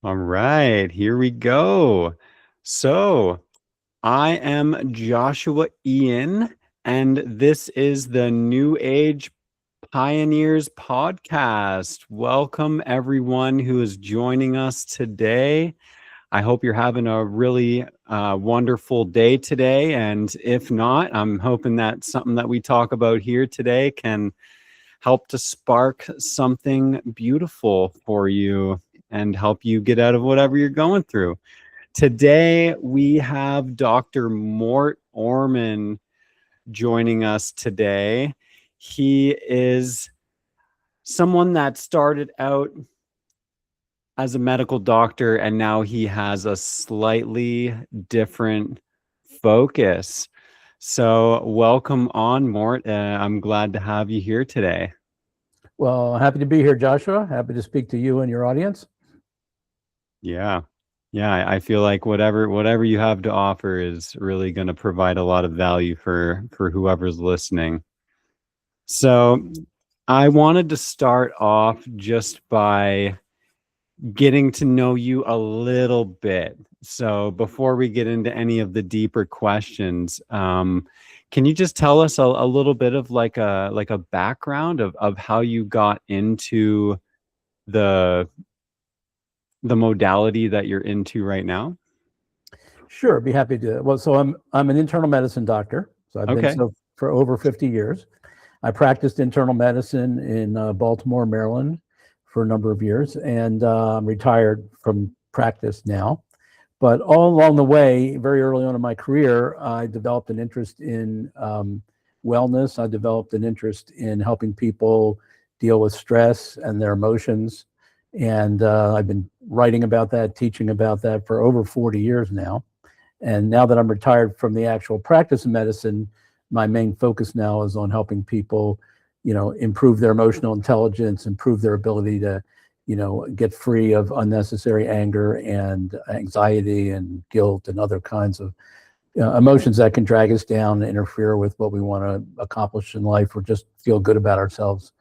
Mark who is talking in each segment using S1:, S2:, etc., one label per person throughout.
S1: All right, here we go. So, I am Joshua Ian, and this is the New Age Pioneers podcast. Welcome, everyone who is joining us today. I hope you're having a really wonderful day today. And if not, I'm hoping that something that we talk about here today can help to spark something beautiful for you and help you get out of whatever you're going through. Today, we have Dr. Mort Orman joining us today. He is someone that started out as a medical doctor, and now he has a slightly different focus. So welcome on, Mort. I'm glad to have you here today.
S2: Well, happy to be here, Joshua. Happy to speak to you and your audience.
S1: Yeah. I feel like whatever you have to offer is really going to provide a lot of value for whoever's listening. So I wanted to start off just by getting to know you a little bit. So before we get into any of the deeper questions, can you just tell us a little bit of like a background of how you got into the modality that you're into right now?
S2: Sure, be happy to. Well, so I'm an internal medicine doctor. So I've been so for over 50 years. I practiced internal medicine in Baltimore, Maryland for a number of years, and I'm retired from practice now. But all along the way, very early on in my career, I developed an interest in wellness. I developed an interest in helping people deal with stress and their emotions. And I've been writing about that, teaching about that for over 40 years now. And now that I'm retired from the actual practice of medicine, my main focus now is on helping people, improve their emotional intelligence, improve their ability to, get free of unnecessary anger and anxiety and guilt and other kinds of emotions that can drag us down and interfere with what we want to accomplish in life or just feel good about ourselves.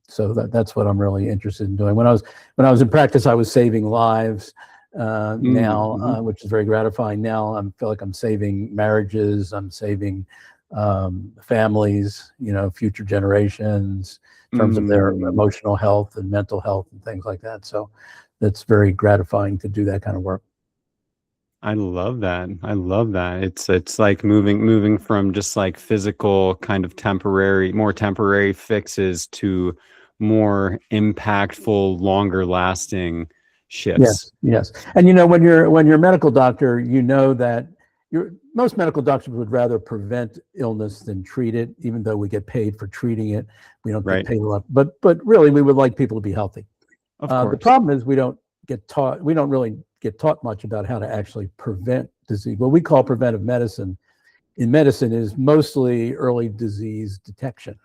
S2: So that's what I'm really interested in doing. When I was in practice, I was saving lives. Now, which is very gratifying. Now I feel like I'm saving marriages. I'm saving families. Future generations in terms of their emotional health and mental health and things like that. So that's very gratifying to do that kind of work.
S1: I love that. It's like moving from just like physical kind of more temporary fixes to more impactful, longer lasting shifts.
S2: Yes. And when you're a medical doctor, that most medical doctors would rather prevent illness than treat it, even though we get paid for treating it. We don't get paid a lot. But really we would like people to be healthy.
S1: Of course.
S2: The problem is we don't really get taught much about how to actually prevent disease. What we call preventive medicine in medicine is mostly early disease detection.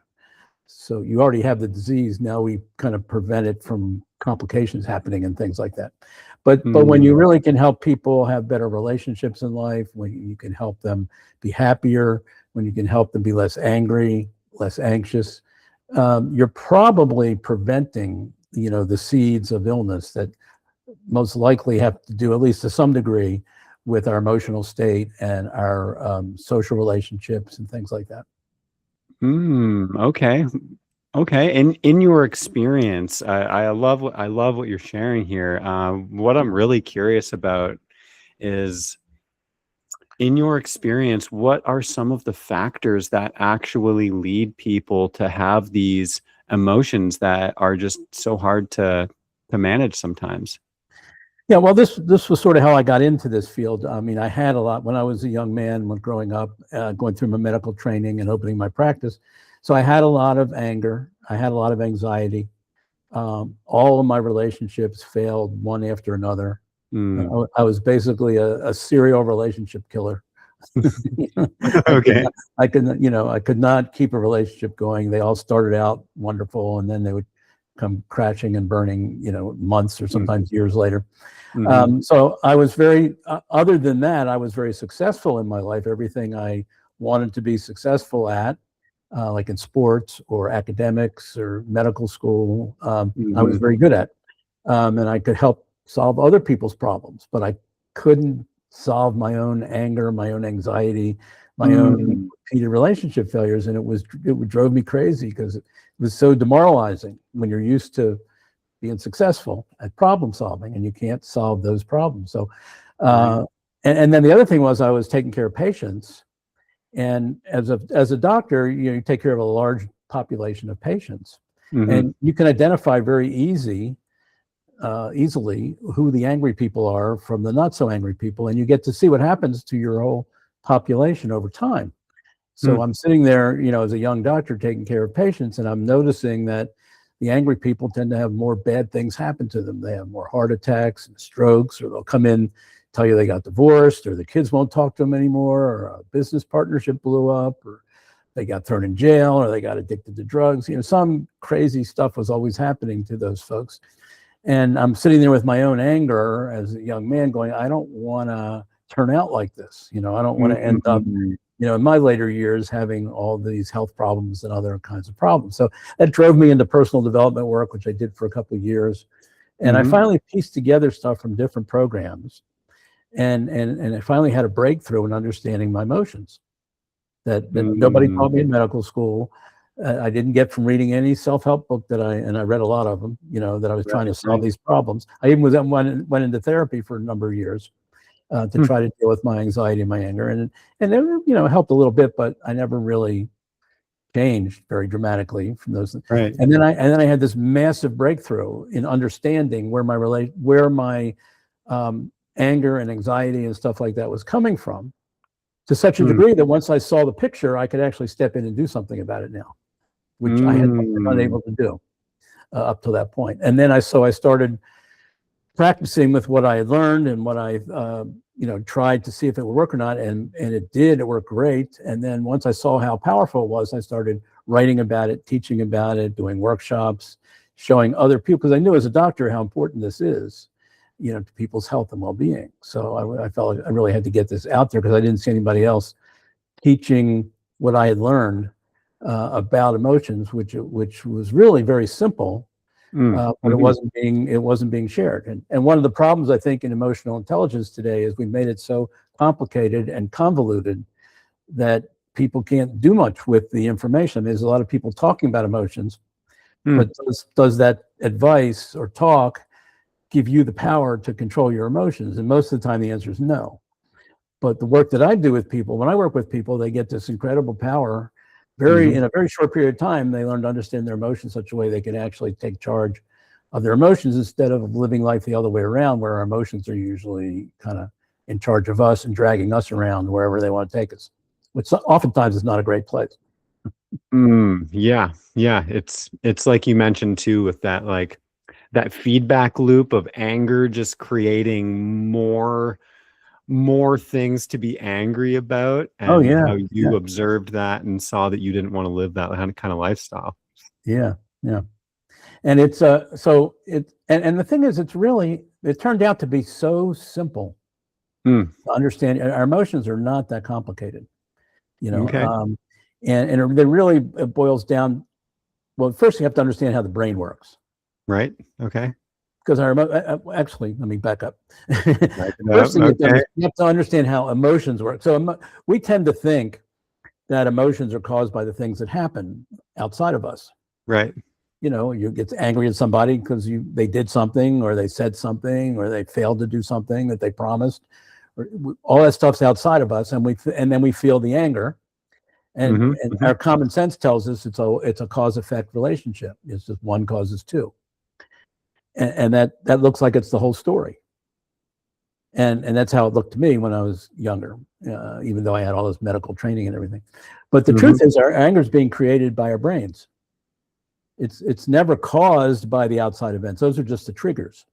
S2: So you already have the disease. Now we kind of prevent it from complications happening and things like that. But when you really can help people have better relationships in life, when you can help them be happier, when you can help them be less angry, less anxious, you're probably preventing, the seeds of illness that most likely have to do, at least to some degree, with our emotional state and our social relationships and things like that.
S1: Okay. In your experience, I love what you're sharing here. What I'm really curious about is, in your experience, what are some of the factors that actually lead people to have these emotions that are just so hard to manage sometimes?
S2: Yeah, well, this was sort of how I got into this field. I mean, I had a lot when I was a young man, when growing up, going through my medical training and opening my practice. So I had a lot of anger. I had a lot of anxiety. All of my relationships failed one after another. I was basically a serial relationship killer.
S1: Okay.
S2: I could not keep a relationship going. They all started out wonderful, and then they would come crashing and burning, months or sometimes years later. So I was other than that, I was very successful in my life. Everything I wanted to be successful at, like in sports or academics or medical school, I was very good at. And I could help solve other people's problems, but I couldn't solve my own anger, my own anxiety, my own repeated relationship failures. And it drove me crazy because it was so demoralizing when you're used to being successful at problem solving and you can't solve those problems. So, and then the other thing was I was taking care of patients, and as a doctor, you take care of a large population of patients, and you can identify very easily who the angry people are from the not so angry people, and you get to see what happens to your whole population over time. So I'm sitting there, as a young doctor taking care of patients, and I'm noticing that the angry people tend to have more bad things happen to them. They have more heart attacks and strokes, or they'll come in, tell you they got divorced, or the kids won't talk to them anymore, or a business partnership blew up, or they got thrown in jail, or they got addicted to drugs. Some crazy stuff was always happening to those folks. And I'm sitting there with my own anger as a young man going, I don't want to turn out like this. I don't want to end up, in my later years having all these health problems and other kinds of problems. So that drove me into personal development work, which I did for a couple of years. And I finally pieced together stuff from different programs. And I finally had a breakthrough in understanding my emotions that nobody taught me in medical school. I didn't get from reading any self-help book and I read a lot of them, that I was trying to solve these problems. I even went into therapy for a number of years to try to deal with my anxiety and my anger. And it helped a little bit, but I never really changed very dramatically from those things.
S1: Right.
S2: And then I had this massive breakthrough in understanding where my anger and anxiety and stuff like that was coming from, to such a degree that once I saw the picture, I could actually step in and do something about it now, which I had been unable to do up to that point. And then I started practicing with what I had learned and what I tried to see if it would work or not, and it did. It worked great. And then once I saw how powerful it was, I started writing about it, teaching about it, doing workshops, showing other people, because I knew as a doctor how important this is, to people's health and well-being. So I felt like I really had to get this out there because I didn't see anybody else teaching what I had learned about emotions, which was really very simple, but it wasn't being shared. And one of the problems I think in emotional intelligence today is we've made it so complicated and convoluted that people can't do much with the information. There's a lot of people talking about emotions, but does that advice or talk give you the power to control your emotions? And most of the time the answer is no. But the work that I do with people, when I work with people, they get this incredible power in a very short period of time. They learn to understand their emotions in such a way they can actually take charge of their emotions instead of living life the other way around, where our emotions are usually kind of in charge of us and dragging us around wherever they want to take us, which oftentimes is not a great place.
S1: Yeah. It's like you mentioned too, with that, like that feedback loop of anger, just creating more things to be angry about, and how you observed that and saw that you didn't want to live that kind of lifestyle.
S2: Yeah. And it's and the thing is, it turned out to be so simple to understand. Our emotions are not that complicated, and they really, it boils down. Well, first you have to understand how the brain works.
S1: Right. Okay.
S2: Because actually, let me back up. First thing you have to understand how emotions work. So we tend to think that emotions are caused by the things that happen outside of us.
S1: Right.
S2: You get angry at somebody because they did something, or they said something, or they failed to do something that they promised. All that stuff's outside of us, and then we feel the anger. And our common sense tells us it's a cause-effect relationship. It's just one causes two. And that looks like it's the whole story. And that's how it looked to me when I was younger, even though I had all this medical training and everything. But the truth is, our anger is being created by our brains. It's never caused by the outside events. Those are just the triggers.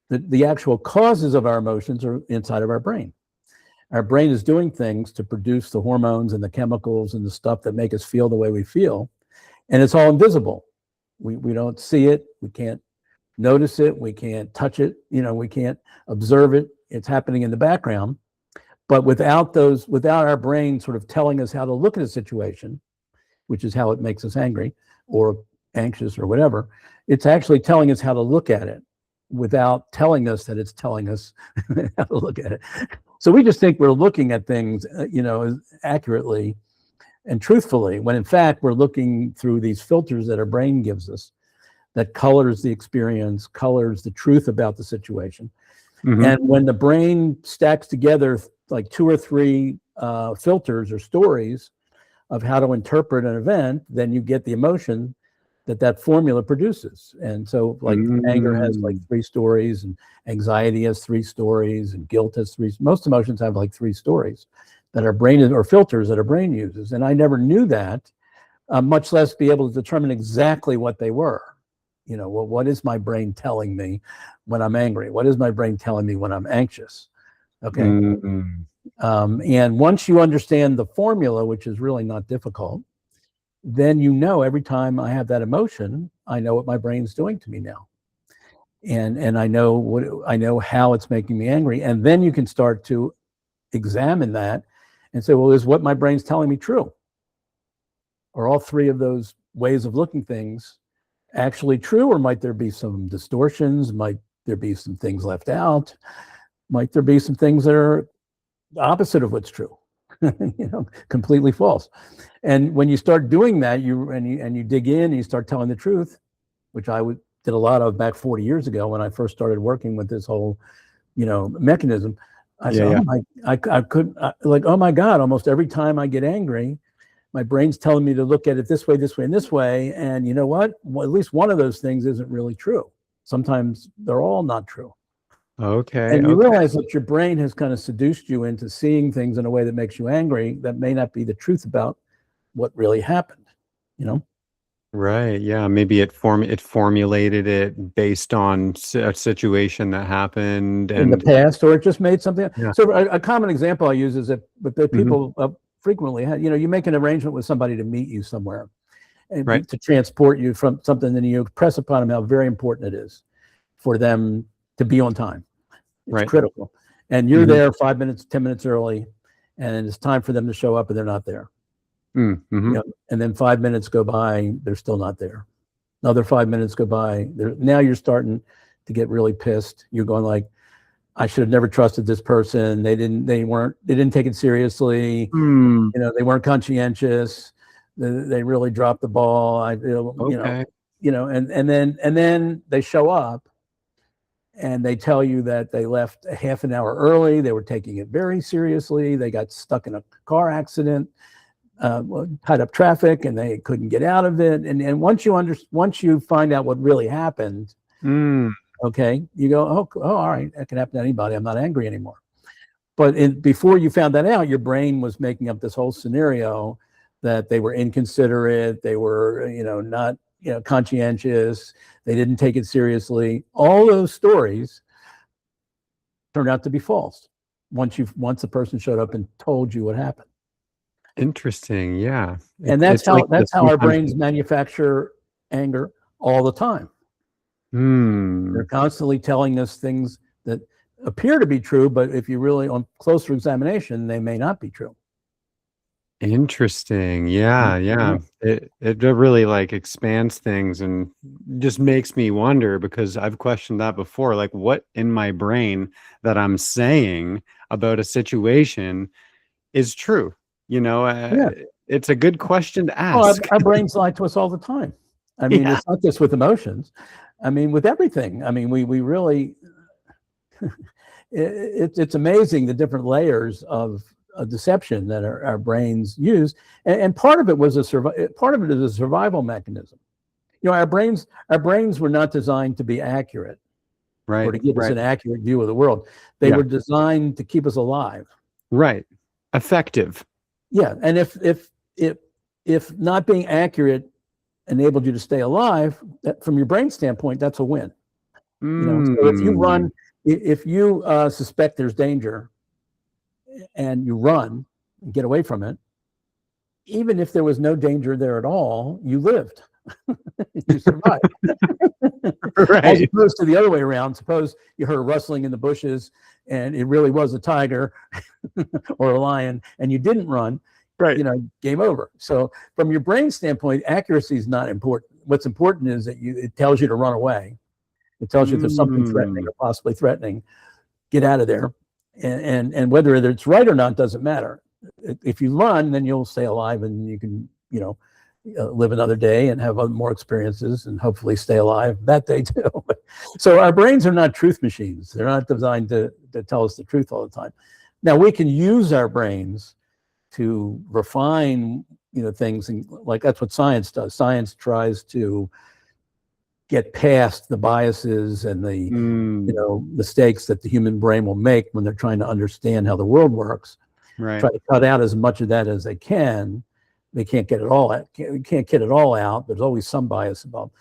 S2: The actual causes of our emotions are inside of our brain. Our brain is doing things to produce the hormones and the chemicals and the stuff that make us feel the way we feel. And it's all invisible. We don't see it. We can't notice it. We can't touch it. We can't observe it. It's happening in the background. But without our brain sort of telling us how to look at a situation, which is how it makes us angry or anxious or whatever, it's actually telling us how to look at it. without telling us that it's telling us how to look at it. So we just think we're looking at things, accurately and truthfully, when in fact we're looking through these filters that our brain gives us that colors the experience, colors the truth about the situation.
S1: Mm-hmm.
S2: And when the brain stacks together like 2 or 3 filters or stories of how to interpret an event, then you get the emotion that formula produces. And so like anger has like 3 stories, and anxiety has 3 stories, and guilt has 3. Most emotions have like 3 stories that our brain or filters that our brain uses. And I never knew that, much less be able to determine exactly what they were. Well, what is my brain telling me when I'm angry? What is my brain telling me when I'm anxious? Okay. And once you understand the formula, which is really not difficult, then every time I have that emotion, I know what my brain's doing to me now. And I know how it's making me angry. And then you can start to examine that and say, well, is what my brain's telling me true? Are all 3 of those ways of looking things actually true, or might there be some distortions? Might there be some things left out? Might there be some things that are the opposite of what's true? Completely false. And when you start doing that, you dig in and you start telling the truth, which I did a lot of back 40 years ago when I first started working with this whole, mechanism. I said, oh my God, almost every time I get angry, my brain's telling me to look at it this way, this way, and this way. And you know what? Well, at least one of those things isn't really true. Sometimes they're all not true.
S1: Okay.
S2: And you realize that your brain has kind of seduced you into seeing things in a way that makes you angry that may not be the truth about what really happened,
S1: Right. Yeah. Maybe it formulated it based on a situation that happened
S2: in the past, or it just made something.
S1: Yeah.
S2: So a common example I use is that people frequently have, you make an arrangement with somebody to meet you somewhere and to transport you from something, and you press upon them how very important it is for them to be on time. It's critical. And you're there 5 minutes, 10 minutes early, and it's time for them to show up and they're not there. And then 5 minutes go by, they're still not there. Another 5 minutes go by. Now you're starting to get really pissed. You're going like, I should have never trusted this person. They didn't take it seriously. They weren't conscientious. They really dropped the ball. And then they show up and they tell you that they left a half an hour early. They were taking it very seriously. They got stuck in a car accident, tied up traffic, and they couldn't get out of it. And once you find out what really happened, okay, you go, oh, all right, that can happen to anybody. I'm not angry anymore. But before you found that out, your brain was making up this whole scenario that they were inconsiderate, they were, not, conscientious, they didn't take it seriously. All those stories turned out to be false once the person showed up and told you what happened.
S1: Interesting. Yeah.
S2: And that's how our brains manufacture anger all the time. They're constantly telling us things that appear to be true, but if you really on closer examination, they may not be true.
S1: Interesting. Yeah. It really like expands things and just makes me wonder, because I've questioned that before, like what in my brain that I'm saying about a situation is true. It's a good question to ask.
S2: Our brains lie to us all the time. I mean, it's not just with emotions. I mean, with everything. I mean, we really, it's amazing the different layers of deception that our brains use. And part of it is a survival mechanism. Our brains were not designed to be accurate, or to give us an accurate view of the world. They were designed to keep us alive.
S1: Right. Effective.
S2: Yeah. And if not being accurate enabled you to stay alive, from your brain standpoint, that's a win. So if you run, if you suspect there's danger and you run and get away from it, even if there was no danger there at all, you lived. You survived. As opposed to the other way around. Suppose you heard a rustling in the bushes and it really was a tiger or a lion and you didn't run. Game over. So from your brain standpoint, accuracy is not important. What's important is that it tells you to run away. It tells you there's something threatening or possibly threatening. Get out of there. And whether it's right or not doesn't matter. If you run, then you'll stay alive and you can, live another day and have more experiences and hopefully stay alive that day too. So our brains are not truth machines. They're not designed to tell us the truth all the time. Now we can use our brains to refine, things, and like that's what science does. Science tries to get past the biases and the mistakes that the human brain will make when they're trying to understand how the world works.
S1: Right.
S2: Try to cut out as much of that as they can. They can't get it all out. Can't get it all out. There's always some bias involved.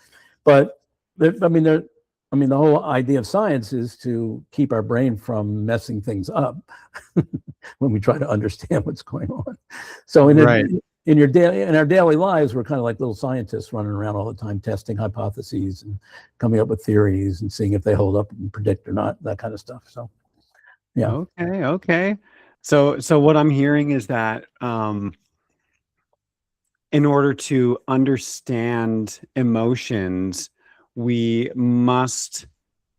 S2: But the whole idea of science is to keep our brain from messing things up when we try to understand what's going on. So in our daily lives, we're kind of like little scientists running around all the time, testing hypotheses and coming up with theories and seeing if they hold up and predict or not, that kind of stuff. So, yeah.
S1: Okay. So what I'm hearing is that in order to understand emotions, we must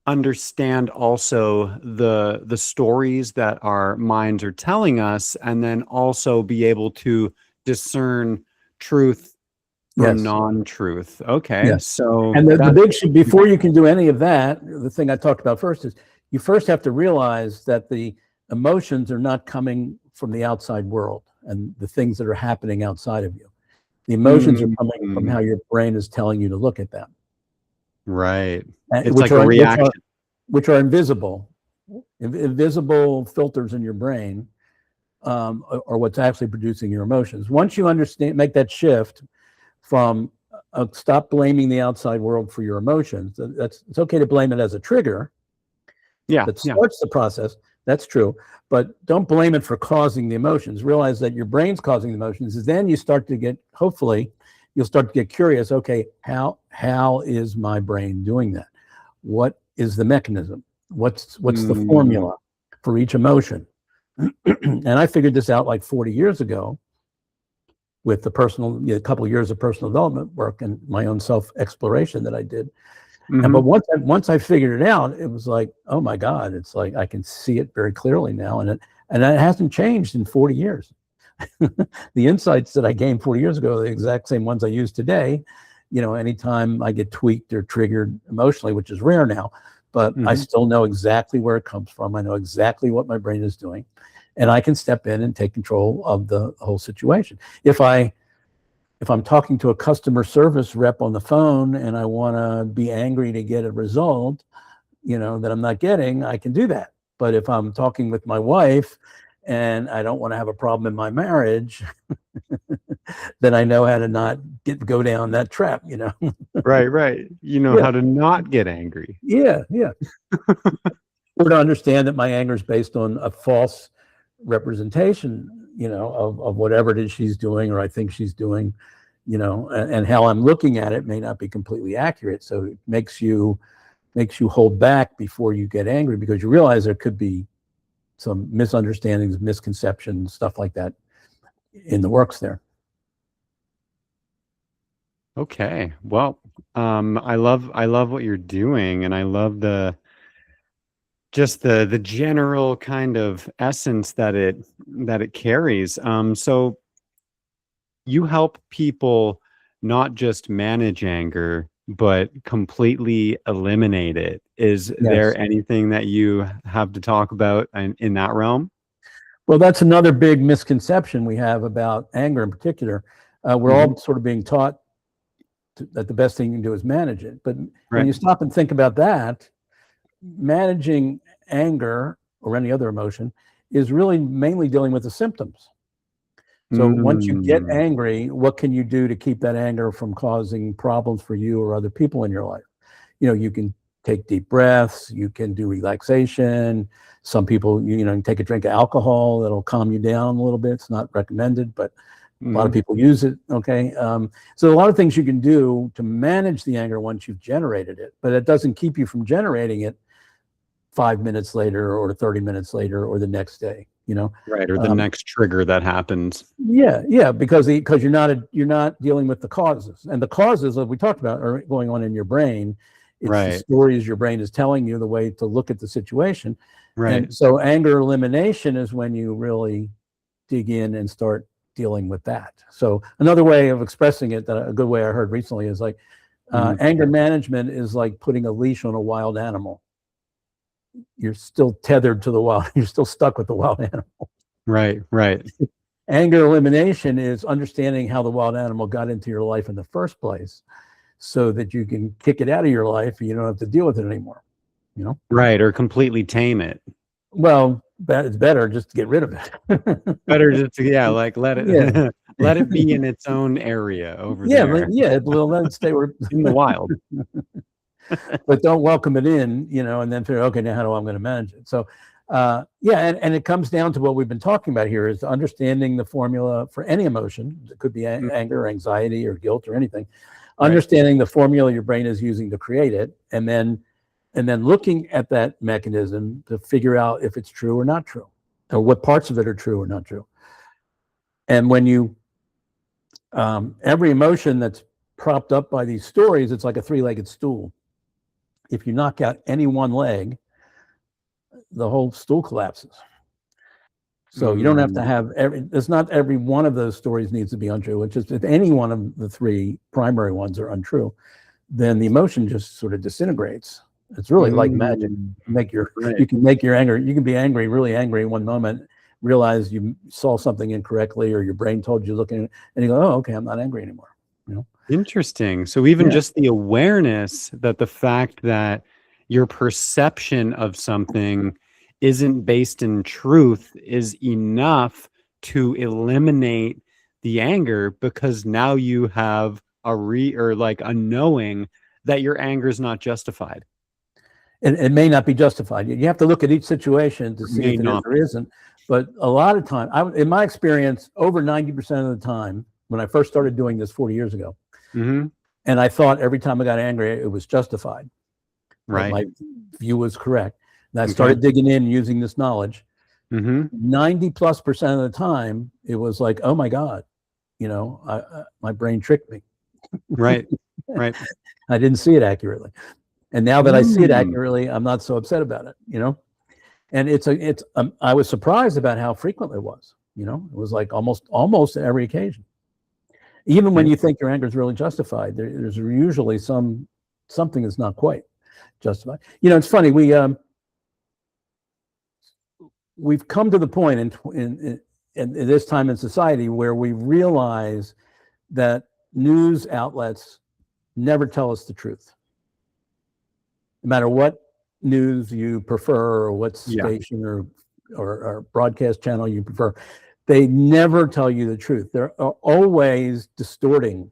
S1: understand also the stories that our minds are telling us, and then also be able to discern truth from non-truth. Okay.
S2: Yes.
S1: So
S2: and the big before you can do any of that, the thing I talked about first is you first have to realize that the emotions are not coming from the outside world and the things that are happening outside of you. The emotions are coming from how your brain is telling you to look at them. Right. It's like a reaction. Which are invisible. Invisible filters in your brain are what's actually producing your emotions. Once you make that shift from stop blaming the outside world for your emotions. It's okay to blame it as a trigger. That starts the process. That's true. But don't blame it for causing the emotions. Realize that your brain's causing the emotions. And then you start to get, hopefully, you'll start to get curious. Okay, how is my brain doing that? What is the mechanism? What's the formula for each emotion? And I figured this out like 40 years ago with the a couple of years of personal development work and my own self-exploration that I did. But once I figured it out, it was like, oh my God, it's like I can see it very clearly now. And it hasn't changed in 40 years. The insights that I gained 40 years ago are the exact same ones I use today. Anytime I get tweaked or triggered emotionally, which is rare now, but I still know exactly where it comes from. I know exactly what my brain is doing, and I can step in and take control of the whole situation. If I'm talking to a customer service rep on the phone and I want to be angry to get a result, that I'm not getting, I can do that. But if I'm talking with my wife and I don't want to have a problem in my marriage, then I know how to not go down that trap, Right.
S1: How to not get angry.
S2: Yeah. Or to understand that my anger is based on a false representation, of whatever it is she's doing or I think she's doing, and how I'm looking at it may not be completely accurate. So it makes you hold back before you get angry because you realize there could be some misunderstandings, misconceptions, stuff like that in the works there.
S1: Okay. Well, I love what you're doing, and I love the general kind of essence that it carries. So you help people not just manage anger, but completely eliminate it. Is there anything that you have to talk about in that realm?
S2: Well, that's another big misconception we have about anger in particular. We're all sort of being taught that the best thing you can do is manage it. But when you stop and think about that, managing anger or any other emotion is really mainly dealing with the symptoms. So once you get angry, what can you do to keep that anger from causing problems for you or other people in your life? You can take deep breaths, you can do relaxation. Some people, you can take a drink of alcohol that'll calm you down a little bit. It's not recommended, but a lot of people use it. Okay. So a lot of things you can do to manage the anger once you've generated it, but it doesn't keep you from generating it 5 minutes later or 30 minutes later or the next day,
S1: Right. Or the next trigger that happens.
S2: Yeah. Because you're not dealing with the causes, and the causes that we talked about are going on in your brain. It's the
S1: Right.
S2: stories your brain is telling you, the way to look at the situation.
S1: Right.
S2: And so anger elimination is when you really dig in and start dealing with that. So another way of expressing it, that a good way I heard recently, is like anger management is like putting a leash on a wild animal. You're still tethered to the wild, you're still stuck with the wild animal.
S1: Right. Right.
S2: Anger elimination is understanding how the wild animal got into your life in the first place, so that you can kick it out of your life and you don't have to deal with it anymore, you know?
S1: Right. Or completely tame it.
S2: Well, it's better just to get rid of it.
S1: Better just to, yeah, like let
S2: Yeah.
S1: it let it be in its own area over
S2: Yeah,
S1: there
S2: well, let it stay where,
S1: in the wild.
S2: but don't welcome it in, and then figure, okay, now how do I'm going to manage it? So, and it comes down to what we've been talking about here, is understanding the formula for any emotion. It could be anger, anxiety, or guilt, or anything. Understanding the formula your brain is using to create it, and then looking at that mechanism to figure out if it's true or not true, or what parts of it are true or not true. And when you, every emotion that's propped up by these stories, it's like a three-legged stool. If you knock out any one leg, the whole stool collapses. So you don't have to have it's not every one of those stories needs to be untrue. It's just if any one of the three primary ones are untrue, then the emotion just sort of disintegrates. It's really like magic. You can make your anger, you can be angry, really angry in one moment, realize you saw something incorrectly, or your brain told you looking, and you go, oh, okay, I'm not angry anymore.
S1: Interesting. So even just the awareness that the fact that your perception of something isn't based in truth is enough to eliminate the anger, because now you have a knowing that your anger is not justified.
S2: It may not be justified. You have to look at each situation to see if it is or isn't. But a lot of time, in my experience, over 90% of the time, when I first started doing this 40 years ago, and I thought every time I got angry, it was justified. Right. My view was correct. And I started digging in using this knowledge. 90+% of the time, it was like, oh my God, my brain tricked me.
S1: Right.
S2: I didn't see it accurately. And now that I see it accurately, I'm not so upset about it, And I was surprised about how frequent it was. It was like almost every occasion. Even when you think your anger is really justified, there's usually something that's not quite justified. It's funny. We've come to the point in this time in society where we realize that news outlets never tell us the truth. No matter what news you prefer, or what station or broadcast channel you prefer, they never tell you the truth. They're always distorting.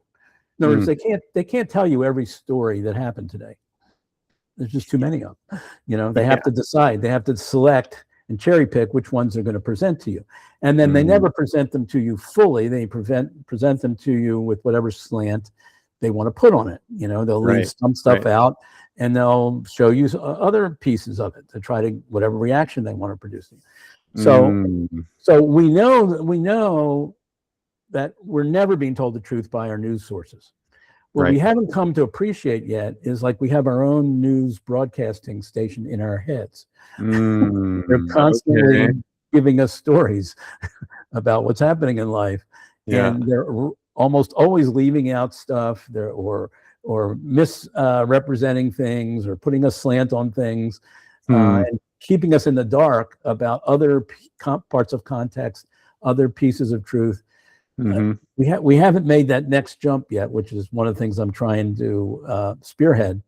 S2: In other words, they can't tell you every story that happened today. There's just too many of them. They have to decide. They have to select and cherry pick which ones they're going to present to you. And then they never present them to you fully. They present them to you with whatever slant they want to put on it. They'll leave some stuff out, and they'll show you other pieces of it to try to whatever reaction they want to produce. So we know that we're never being told the truth by our news sources. What we haven't come to appreciate yet is, like, we have our own news broadcasting station in our heads. They're constantly giving us stories about what's happening in life, and they're almost always leaving out stuff there, or misrepresenting things, or putting a slant on things, and keeping us in the dark about other parts of context, other pieces of truth. We haven't made that next jump yet, which is one of the things I'm trying to spearhead.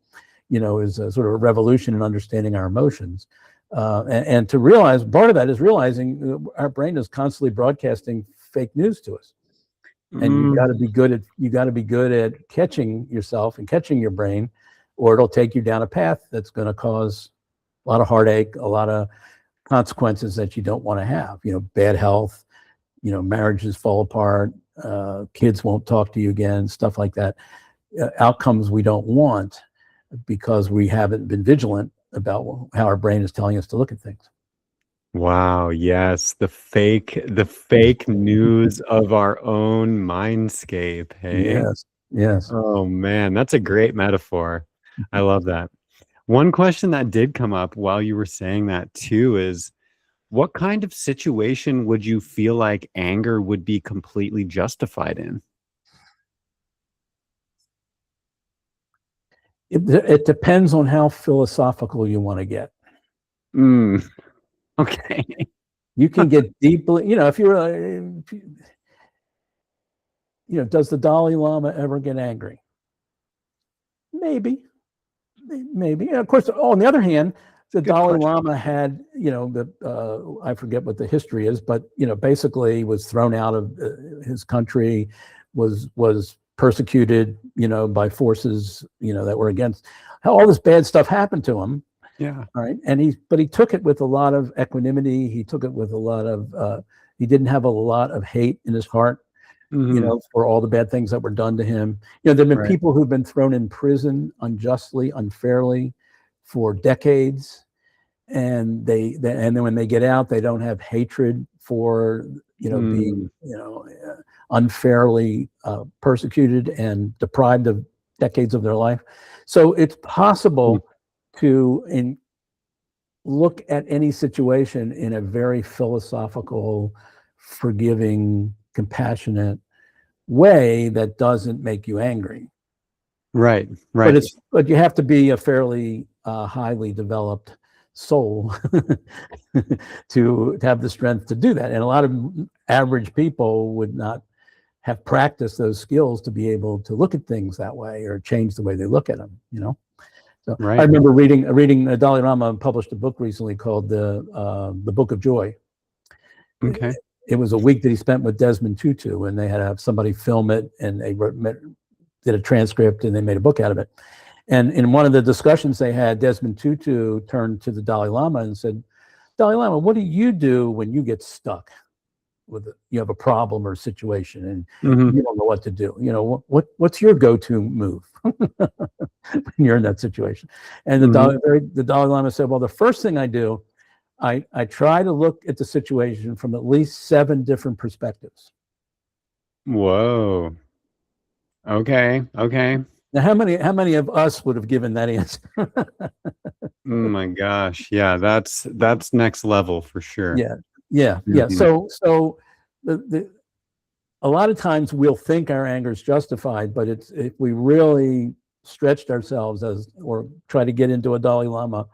S2: Is a sort of a revolution in understanding our emotions, and to realize part of that is realizing our brain is constantly broadcasting fake news to us, and you got to be good at catching yourself and catching your brain, or it'll take you down a path that's going to cause a lot of heartache, a lot of consequences that you don't want to have. Bad health. Marriages fall apart, kids won't talk to you again, stuff like that. Outcomes we don't want, because we haven't been vigilant about how our brain is telling us to look at things.
S1: Wow, yes, the fake news of our own mindscape, hey?
S2: Yes.
S1: Oh man, that's a great metaphor. I love that. One question that did come up while you were saying that too is, what kind of situation would you feel like anger would be completely justified in?
S2: It depends on how philosophical you want to get.
S1: Mm, okay.
S2: You can get deeply, if you're, does the Dalai Lama ever get angry? Maybe. And of course, on the other hand, the
S1: Good
S2: Dalai
S1: question.
S2: Lama had, I forget what the history is, but basically was thrown out of his country, was persecuted, by forces, that were against. How all this bad stuff happened to him.
S1: Yeah.
S2: All right, but he took it with a lot of equanimity. He took it with a lot of. He didn't have a lot of hate in his heart.
S1: Mm-hmm.
S2: For all the bad things that were done to him. There have been
S1: Right.
S2: people who've been thrown in prison unjustly, unfairly for decades. And and then when they get out, they don't have hatred for, being, unfairly persecuted and deprived of decades of their life. So it's possible to look at any situation in a very philosophical, forgiving, compassionate way that doesn't make you angry.
S1: Right.
S2: But you have to be a fairly highly developed soul to have the strength to do that. And a lot of average people would not have practiced those skills to be able to look at things that way or change the way they look at them. So
S1: Right.
S2: I remember reading Dalai Lama published a book recently called the Book of Joy.
S1: Okay.
S2: It was a week that he spent with Desmond Tutu, and they had to have somebody film it, and they did a transcript, and they made a book out of it. And in one of the discussions they had, Desmond Tutu turned to the Dalai Lama and said, "Dalai Lama, what do you do when you get stuck with you have a problem or situation and you don't know what to do? What's your go-to move when you're in that situation?" And the Dalai Lama said, "Well, the first thing I do, I try to look at the situation from at least 7 different perspectives."
S1: Whoa. Okay.
S2: Now, how many of us would have given that answer?
S1: Oh my gosh. Yeah, that's next level for sure.
S2: Yeah. So a lot of times we'll think our anger is justified, but it's if we really stretched ourselves or try to get into a Dalai Lama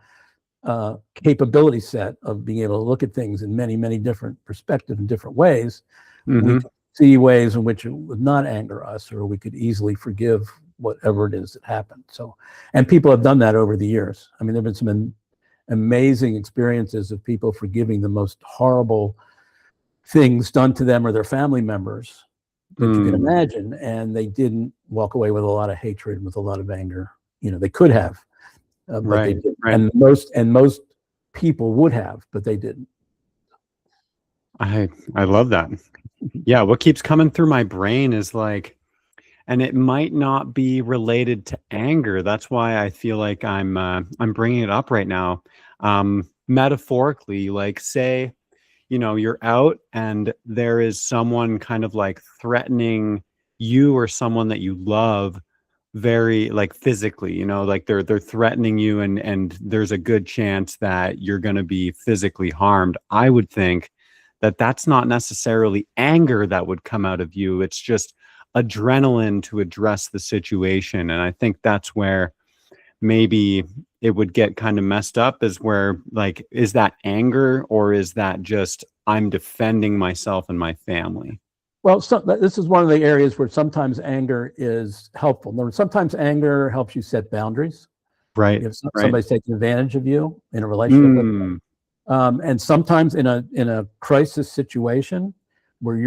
S2: capability set of being able to look at things in many, many different perspectives and different ways, we could see ways in which it would not anger us, or we could easily forgive whatever it is that happened. So, and people have done that over the years. I mean, there've been some amazing experiences of people forgiving the most horrible things done to them or their family members that you can imagine, and they didn't walk away with a lot of hatred, with a lot of anger. They could have, but they didn't. And most people would have, but they didn't.
S1: I love that. Yeah, what keeps coming through my brain is like, and it might not be related to anger. That's why I feel like I'm bringing it up right now. Metaphorically, like say, you're out and there is someone kind of like threatening you or someone that you love very like physically, like they're threatening you and there's a good chance that you're going to be physically harmed. I would think that that's not necessarily anger that would come out of you. It's just adrenaline to address the situation. And I think that's where maybe it would get kind of messed up, is where like, is that anger or is that just I'm defending myself and my family?
S2: Well, this is one of the areas where sometimes anger is helpful. Sometimes anger helps you set boundaries.
S1: Right.
S2: If somebody's taking advantage of you in a relationship, and sometimes in a crisis situation where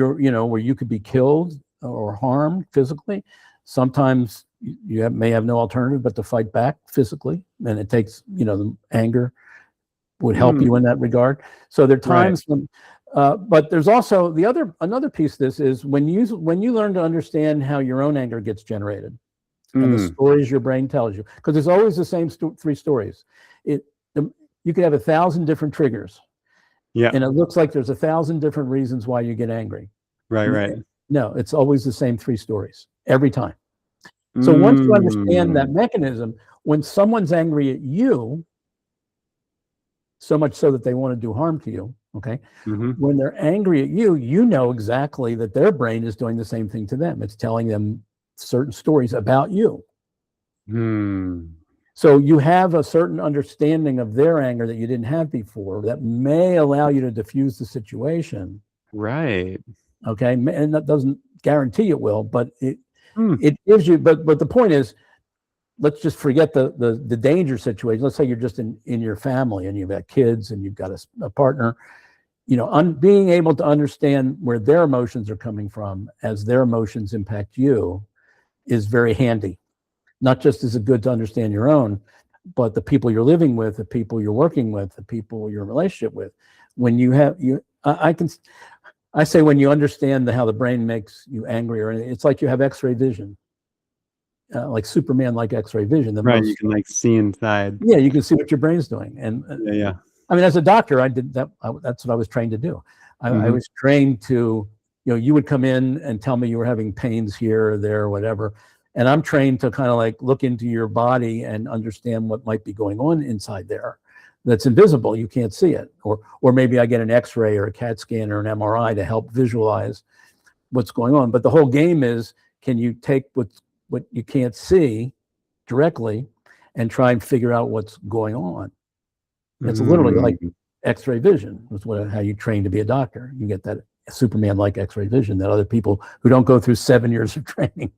S2: where you could be killed or harmed physically, sometimes you may have no alternative but to fight back physically, and it takes the anger would help you in that regard. So there are times when, but there's also another piece of this is when you learn to understand how your own anger gets generated and the stories your brain tells you, because there's always the same 3 stories. You could have 1,000 different triggers, and it looks like there's 1,000 different reasons why you get angry.
S1: Right.
S2: No, it's always the same 3 stories every time. So once you understand that mechanism, when someone's angry at you, so much so that they want to do harm to you, okay? When they're angry at you, you know exactly that their brain is doing the same thing to them. It's telling them certain stories about you. So you have a certain understanding of their anger that you didn't have before that may allow you to diffuse the situation.
S1: Right.
S2: Okay. And that doesn't guarantee it will, but it gives you, but the point is, let's just forget the danger situation. Let's say you're just in your family and you've got kids and you've got a partner, being able to understand where their emotions are coming from as their emotions impact you is very handy. Not just is it good to understand your own, but the people you're living with, the people you're working with, the people you're in relationship with. When you have, I say when you understand how the brain makes you angry, or it's like you have X-ray vision. Like Superman, like X-ray vision.
S1: You can like see inside.
S2: Yeah, you can see what your brain's doing. And
S1: yeah.
S2: I mean, as a doctor, I did that. That's what I was trained to do. I was trained to, you would come in and tell me you were having pains here or there or whatever. And I'm trained to kind of like look into your body and understand what might be going on inside there that's invisible. You can't see it. Or maybe I get an X-ray or a CAT scan or an MRI to help visualize what's going on. But the whole game is, can you take what you can't see directly and try and figure out what's going on? It's literally like X-ray vision. That's how you train to be a doctor. You get that Superman-like X-ray vision that other people who don't go through 7 years of training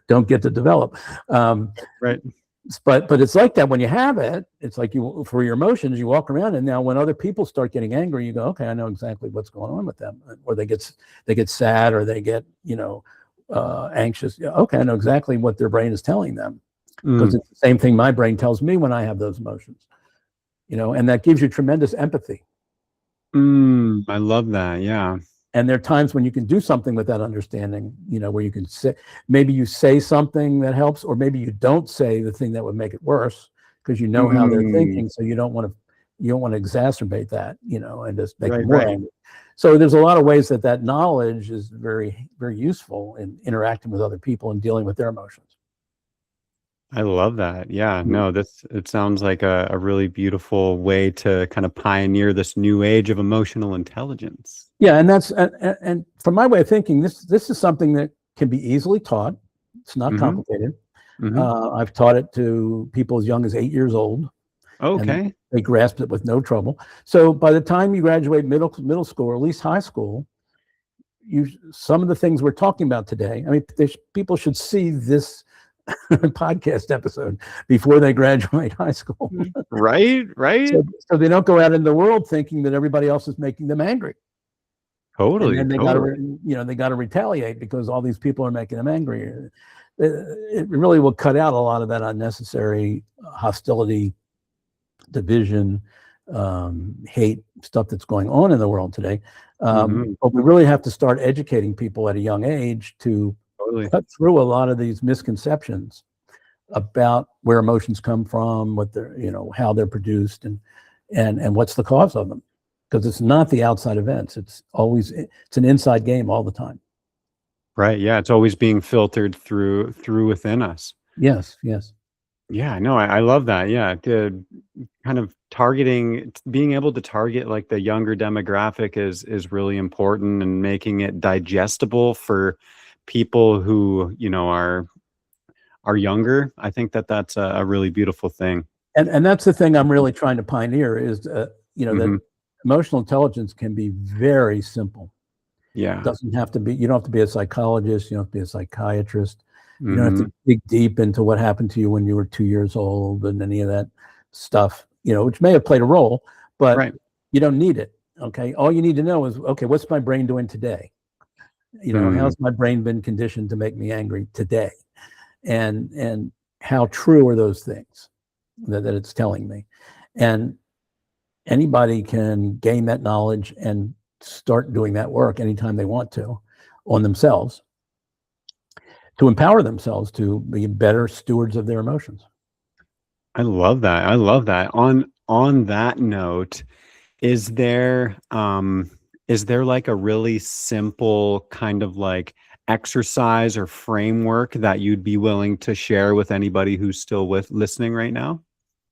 S2: don't get to develop.
S1: Right.
S2: But it's like that when you have it. It's like for your emotions, you walk around, and now when other people start getting angry, you go, okay, I know exactly what's going on with them. Or they get sad, or they get anxious. Okay, I know exactly what their brain is telling them, because it's the same thing my brain tells me when I have those emotions. And that gives you tremendous empathy.
S1: I love that. Yeah.
S2: And there are times when you can do something with that understanding, where you can say, maybe you say something that helps, or maybe you don't say the thing that would make it worse, because how they're thinking. So you don't want to exacerbate that, and just make them more angry. So there's a lot of ways that knowledge is very, very useful in interacting with other people and dealing with their emotions.
S1: I love that. Yeah, no, it sounds like a really beautiful way to kind of pioneer this new age of emotional intelligence.
S2: Yeah, and from my way of thinking, this is something that can be easily taught. It's not complicated. I've taught it to people as young as 8 years old.
S1: Okay.
S2: They grasped it with no trouble. So by the time you graduate middle school, or at least high school, some of the things we're talking about today, I mean, people should see this podcast episode before they graduate high school.
S1: Right.
S2: So they don't go out in the world thinking that everybody else is making them angry.
S1: Totally.
S2: And then they got to retaliate because all these people are making them angry. It really will cut out a lot of that unnecessary hostility, division, hate stuff that's going on in the world today. But we really have to start educating people at a young age to cut through a lot of these misconceptions about where emotions come from, what they're, how they're produced, and what's the cause of them. Because it's not the outside events. It's an inside game all the time.
S1: Right. Yeah. It's always being filtered through within us.
S2: Yes.
S1: Yeah, no, I love that. Yeah. Kind of being able to target like the younger demographic is really important, and making it digestible for people who, are younger. I think that a really beautiful thing.
S2: And that's the thing I'm really trying to pioneer is, that emotional intelligence can be very simple.
S1: Yeah.
S2: It doesn't have to be, you don't have to be a psychologist. You don't have to be a psychiatrist. You don't have to dig deep into what happened to you when you were 2 years old and any of that stuff, which may have played a role, but you don't need it. Okay. All you need to know is, okay, what's my brain doing today? How's my brain been conditioned to make me angry today? And how true are those things that it's telling me? And anybody can gain that knowledge and start doing that work anytime they want to on themselves, to empower themselves to be better stewards of their emotions.
S1: I love that. On that note, is there like a really simple kind of like exercise or framework that you'd be willing to share with anybody who's still listening right now?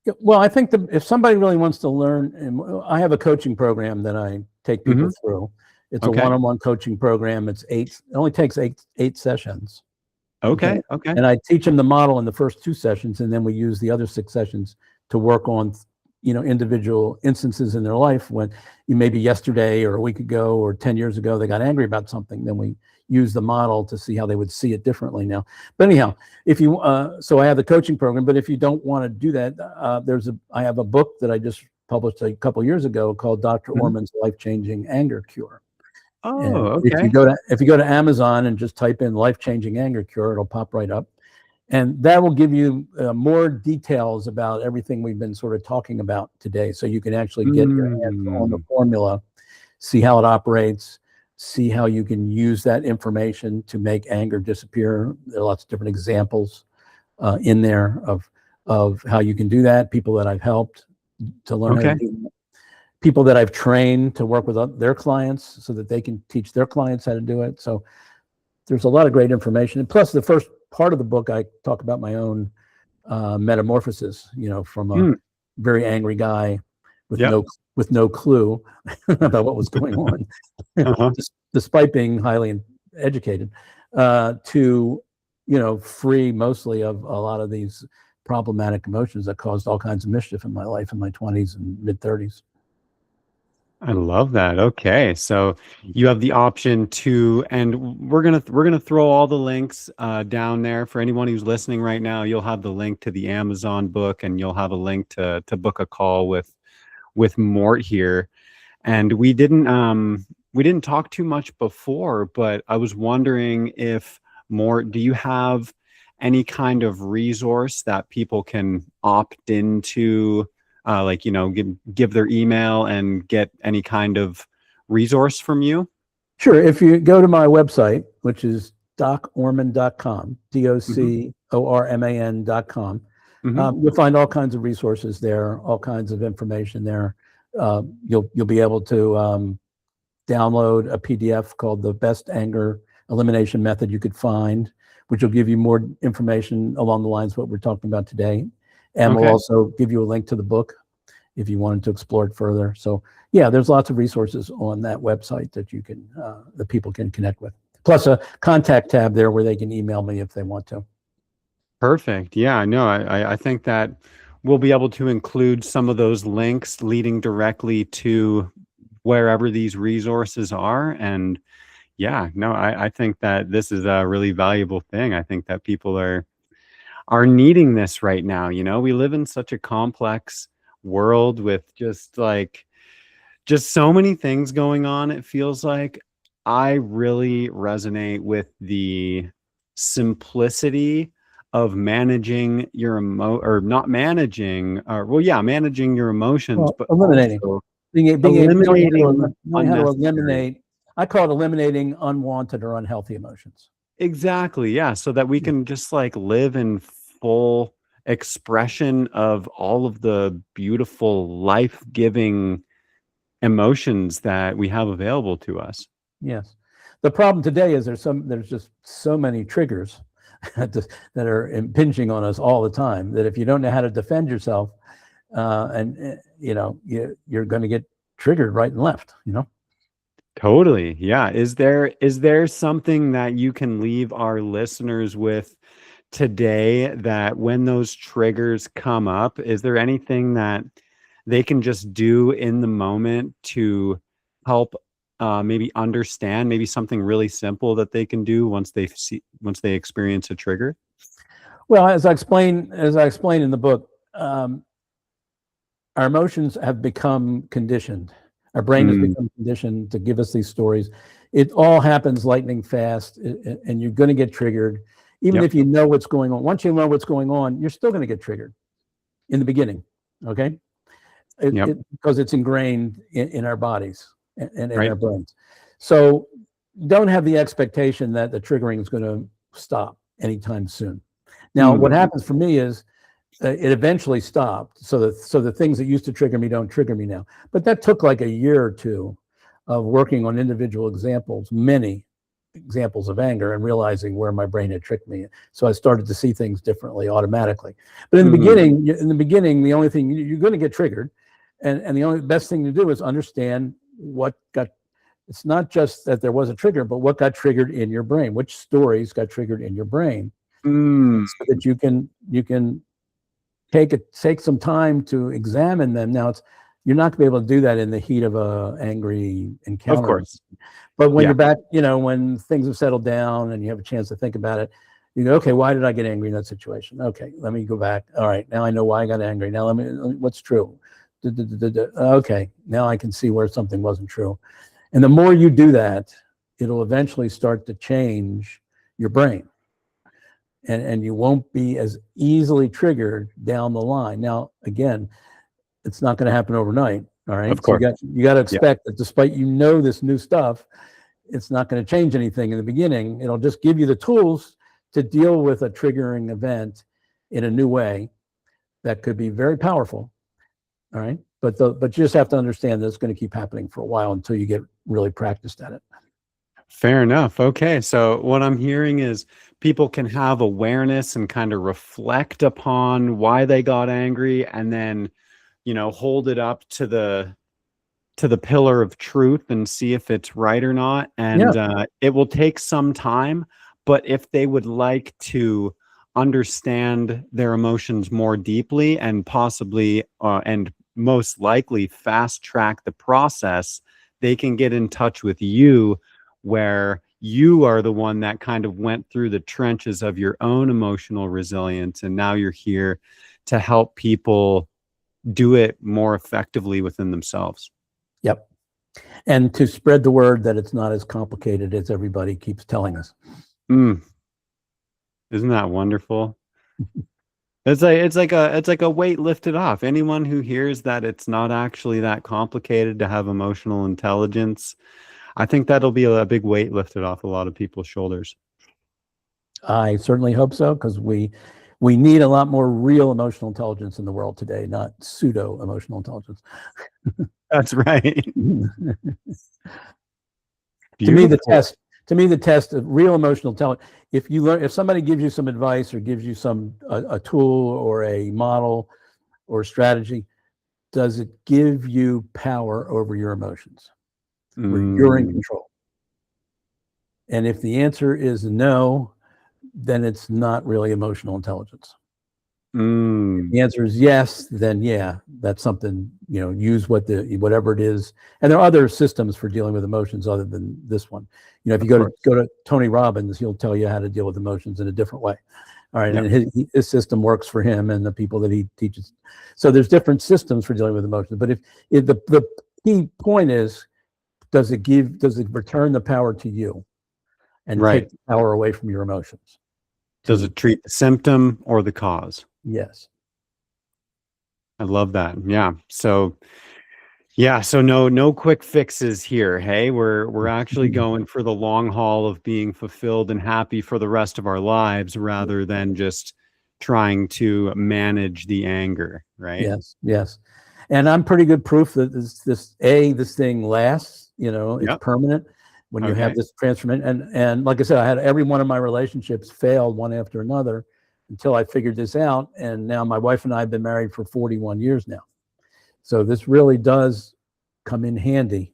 S2: Yeah, well, I think if somebody really wants to learn, and I have a coaching program that I take people through. It's a
S1: Okay.
S2: one-on-one coaching program. It only takes eight sessions.
S1: Okay. Okay.
S2: And I teach them the model in the first 2 sessions, and then we use the other 6 sessions to work on, individual instances in their life when maybe yesterday or a week ago or 10 years ago they got angry about something. Then we use the model to see how they would see it differently now. But anyhow, if you so I have the coaching program, but if you don't want to do that, I have a book that I just published a couple years ago called Dr. Orman's Life-Changing Anger Cure. And
S1: Oh,
S2: if you
S1: okay.
S2: go to Amazon and just type in Life-Changing Anger Cure, it'll pop right up. And that will give you more details about everything we've been sort of talking about today. So you can actually get your hands on the formula, see how it operates, see how you can use that information to make anger disappear. There are lots of different examples in there of how you can do that. People that I've helped to learn how to do that. People that I've trained to work with their clients so that they can teach their clients how to do it. So there's a lot of great information. And plus, the first part of the book, I talk about my own metamorphosis, from a very angry guy with no clue about what was going on, despite being highly educated, to free mostly of a lot of these problematic emotions that caused all kinds of mischief in my life in my 20s and mid 30s.
S1: I love that. Okay. So you have the option to, and we're gonna throw all the links down there for anyone who's listening right now. You'll have the link to the Amazon book, and you'll have a link to book a call with Mort here. And we didn't talk too much before, but I was wondering if, Mort, do you have any kind of resource that people can opt into? Give their email and get any kind of resource from you?
S2: Sure. If you go to my website, which is docorman.com, DOCORMAN.com, you'll find all kinds of resources there, all kinds of information there. You'll be able to download a PDF called The Best Anger Elimination Method You Could Find, which will give you more information along the lines of what we're talking about today. And we'll also give you a link to the book if you wanted to explore it further. So yeah, there's lots of resources on that website that you can, that people can connect with. Plus a contact tab there where they can email me if they want to.
S1: Perfect. Yeah, no, I think that we'll be able to include some of those links leading directly to wherever these resources are. And yeah, no, I think that this is a really valuable thing. I think that people are needing this right now. We live in such a complex world with just so many things going on. It feels like I really resonate with the simplicity of managing your managing your emotions, but
S2: eliminating,
S1: also
S2: being
S1: eliminating
S2: knowing how to eliminate. I call it eliminating unwanted or unhealthy emotions.
S1: Exactly. Yeah. So that we can just live in full expression of all of the beautiful life-giving emotions that we have available to us.
S2: Yes. The problem today is there's just so many triggers that are impinging on us all the time that if you don't know how to defend yourself, you're going to get triggered right and left,
S1: Totally. Yeah. Is there something that you can leave our listeners with today that when those triggers come up, is there anything that they can just do in the moment to help maybe understand, maybe something really simple that they can do once they experience a trigger?
S2: Well, as I explain in the book, our emotions have become conditioned. Our brain has become conditioned to give us these stories. It all happens lightning fast, and you're going to get triggered. Even if you know what's going on. Once you know what's going on, you're still going to get triggered in the beginning, okay? Because it's ingrained in our bodies and in our brains. So don't have the expectation that the triggering is going to stop anytime soon. Now, what happens for me is it eventually stopped. So the things that used to trigger me don't trigger me now. But that took like a year or two of working on individual examples, many examples of anger and realizing where my brain had tricked me. So I started to see things differently automatically. But in the beginning, the only thing you're going to get triggered, and the only best thing to do is understand what got. It's not just that there was a trigger, but what got triggered in your brain, which stories got triggered in your brain, so that you can take some time to examine them. Now you're not going to be able to do that in the heat of a angry encounter.
S1: Of course.
S2: But when you're back, when things have settled down and you have a chance to think about it, you go, okay, why did I get angry in that situation? Okay, let me go back. All right, now I know why I got angry. Now let me what's true? Okay, now I can see where something wasn't true. And the more you do that, it'll eventually start to change your brain. And you won't be as easily triggered down the line. Now, again, it's not going to happen overnight. All right.
S1: Of course.
S2: So you got to expect that despite this new stuff, it's not going to change anything in the beginning. It'll just give you the tools to deal with a triggering event in a new way that could be very powerful. All right. But you just have to understand that it's going to keep happening for a while until you get really practiced at it.
S1: Fair enough. Okay. So what I'm hearing is people can have awareness and kind of reflect upon why they got angry, and then, hold it up to the pillar of truth and see if it's right or not. And it will take some time, but if they would like to understand their emotions more deeply and possibly and most likely fast track the process, they can get in touch with you, where you are the one that kind of went through the trenches of your own emotional resilience, and now you're here to help people do it more effectively within themselves.
S2: Yep. And to spread the word that it's not as complicated as everybody keeps telling us.
S1: Isn't that wonderful? It's like a weight lifted off. Anyone who hears that it's not actually that complicated to have emotional intelligence, I think that'll be a big weight lifted off a lot of people's shoulders.
S2: I certainly hope so, because we need a lot more real emotional intelligence in the world today, not pseudo emotional intelligence.
S1: That's right.
S2: To me, the test of real emotional intelligence, if somebody gives you some advice or gives you a tool or a model or strategy, does it give you power over your emotions, where you're in control? And if the answer is no, then it's not really emotional intelligence. If the answer is yes, then that's something, use whatever it is. And there are other systems for dealing with emotions other than this one. If you go to Tony Robbins, he'll tell you how to deal with emotions in a different way. All right. Yep. And his system works for him and the people that he teaches. So there's different systems for dealing with emotions. But if the key point is, does it return the power to you and take the power away from your emotions?
S1: Does it treat the symptom or the cause?
S2: Yes.
S1: I love that. Yeah. So no quick fixes here. Hey, we're actually going for the long haul of being fulfilled and happy for the rest of our lives, rather than just trying to manage the anger, right?
S2: Yes. And I'm pretty good proof that this thing lasts, it's permanent when you have this transformation. And like I said, I had every one of my relationships failed one after another until I figured this out. And now my wife and I have been married for 41 years now. So this really does come in handy.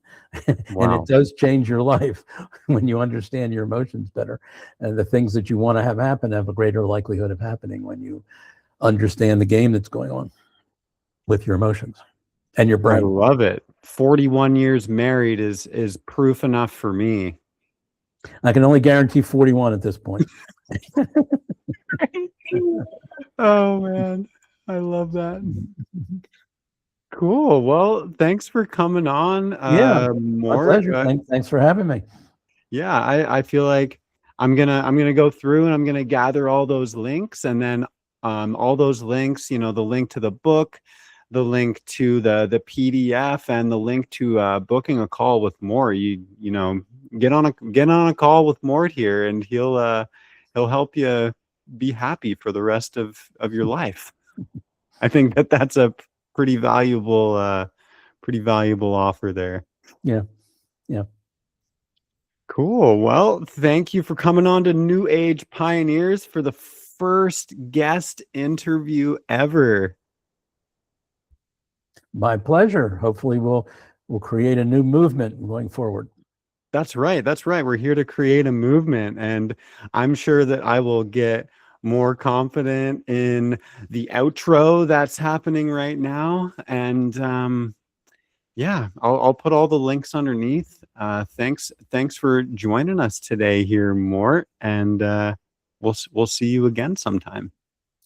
S2: Wow. And it does change your life when you understand your emotions better. And the things that you want to have happen have a greater likelihood of happening when you understand the game that's going on with your emotions and your brain.
S1: I love it. 41 years married is proof enough for me.
S2: I can only guarantee 41 at this point.
S1: Oh man, I love that. Cool. Well, thanks for coming on.
S2: Mort. My pleasure. Thanks for having me.
S1: Yeah, I feel like I'm gonna go through and I'm gonna gather all those links, and then all those links, the link to the book, the link to the PDF, and the link to booking a call with Mort. You get on a call with Mort here, and he'll help you be happy for the rest of your life. I think that's a pretty valuable offer there.
S2: Yeah.
S1: Cool. Well, thank you for coming on to New Age Pioneers for the first guest interview ever.
S2: My pleasure. Hopefully we'll create a new movement going forward.
S1: That's right. That's right. We're here to create a movement, and I'm sure that I will get more confident in the outro that's happening right now. And yeah, I'll put all the links underneath. Thanks for joining us today here, Mort, and we'll see you again sometime.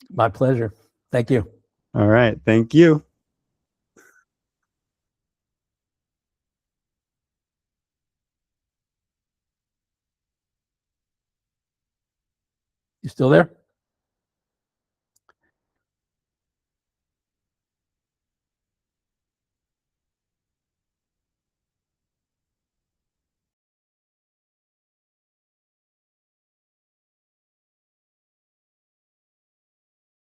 S2: My pleasure. Thank you.
S1: All right. Thank you.
S2: You still there?